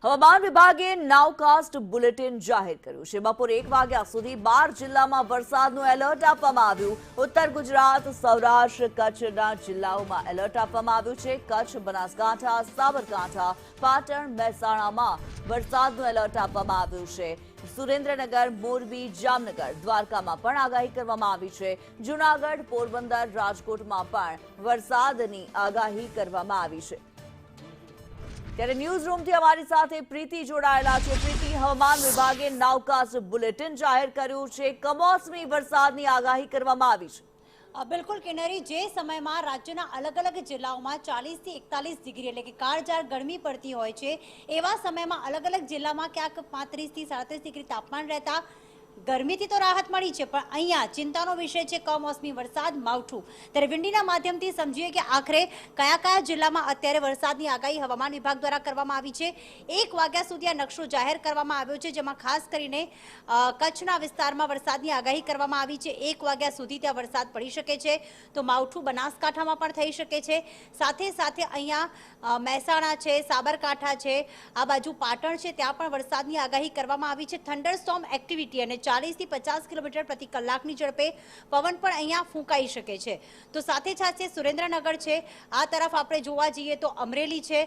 હવામાન વિભાગે નાઉકાસ્ટ બુલેટિન જાહેર કર્યું છે। બપોરે 1 વાગ્યા સુધી 12 જિલ્લામાં વરસાદનું એલર્ટ આપવામાં આવ્યું। ઉત્તર ગુજરાત, સૌરાષ્ટ્ર, કચ્છના જિલ્લાઓમાં એલર્ટ આપવામાં આવ્યું છે। કચ્છ, બનાસકાંઠા, સાબરકાંઠા, પાટણ, મહેસાણામાં વરસાદનું એલર્ટ આપવામાં આવ્યું છે। સુરેન્દ્રનગર, મોરબી, જામનગર, દ્વારકામાં પણ આગાહી કરવામાં આવી છે। જૂનાગઢ, પોરબંદર, રાજકોટમાં પણ વરસાદની આગાહી કરવામાં આવી છે। ત્યારે ન્યૂઝ રૂમથી અમારી સાથે પ્રીતિ જોડાયેલા છે। પ્રીતિ, હવામાન વિભાગે નાઉકાસ્ટ બુલેટિન જાહેર કર્યું છે, કમોસમી વરસાદની આગાહી કરવામાં આવી છે। બિલકુલ કિન્નરી, જે સમયમાં રાજ્યના અલગ અલગ જિલ્લાઓમાં 40 થી 41 ડિગ્રી એટલે કે કાળઝાળ ગરમી પડતી હોય છે, એવા સમયમાં અલગ અલગ જિલ્લામાં ક્યાંક 35 થી 37 ડિગ્રી તાપમાન રહેતા ગરમીથી તો રાહત મળી છે, પણ અહીંયા ચિંતાનો વિષય છે કમોસમી વરસાદ, માવઠું। ત્યારે વિંડીના માધ્યમથી સમજીએ કે આખરે કયા કયા જિલ્લામાં અત્યારે વરસાદની આગાહી હવામાન વિભાગ દ્વારા કરવામાં આવી છે। 1 વાગ્યા સુધી આ નકશો જાહેર કરવામાં આવ્યો છે, જેમાં ખાસ કરીને કચ્છના વિસ્તારમાં વરસાદની આગાહી કરવામાં આવી છે। 1 વાગ્યા સુધી ત્યાં વરસાદ પડી શકે છે, તો માવઠું બનાસકાંઠામાં પણ થઈ શકે છે। સાથે સાથે અહીંયા મહેસાણા છે, સાબરકાંઠા છે, આ બાજુ પાટણ છે, ત્યાં પણ વરસાદની આગાહી કરવામાં આવી છે। થંડરસ્ટોર્મ એક્ટિવિટી અને 40 થી 50 કિલોમીટર પ્રતિ કલાકની ઝડપે પવન પણ અહીંયા ફૂંકાઈ શકે છે। તો સાથે સાથે સુરેન્દ્રનગર છે, આ તરફ આપણે જોવા જઈએ તો અમરેલી છે,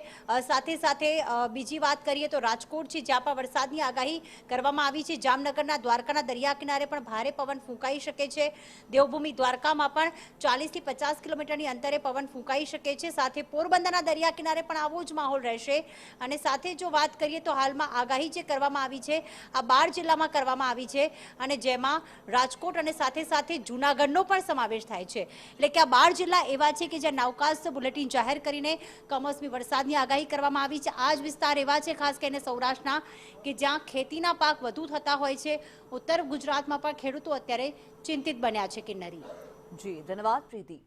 સાથે સાથે બીજી વાત કરીએ તો રાજકોટ છે, જ્યાં પણ વરસાદની આગાહી કરવામાં આવી છે। જામનગરના દ્વારકાના દરિયા કિનારે પણ ભારે પવન ફૂંકાઈ શકે છે। દેવભૂમિ દ્વારકામાં પણ 40 થી 50 કિલોમીટરની અંતરે પવન ફૂંકાઈ શકે છે। સાથે પોરબંદરના દરિયા કિનારે પણ આવો જ માહોલ રહેશે। અને સાથે જો વાત કરીએ તો હાલમાં આગાહી જે કરવામાં આવી છે, આ 12 જિલ્લામાં કરવામાં આવી છે, અને જેમાં રાજકોટ અને સાથે સાથે જૂનાગઢનો પણ સમાવેશ થાય છે। એટલે કે આ 12 જિલ્લા એવા છે કે જ્યાં નાઉકાસ્ટ બુલેટિન જાહેર કરીને કમોસમી વરસાદની આગાહી કરવામાં આવી છે। આ જ વિસ્તાર એવા છે ખાસ કરીને સૌરાષ્ટ્રના કે જ્યાં ખેતીના પાક વધુ થતા હોય છે। ઉત્તર ગુજરાતમાં પણ ખેડૂતો અત્યારે ચિંતિત બન્યા છે। કિન્નરી, જી ધન્યવાદ પ્રીતિ।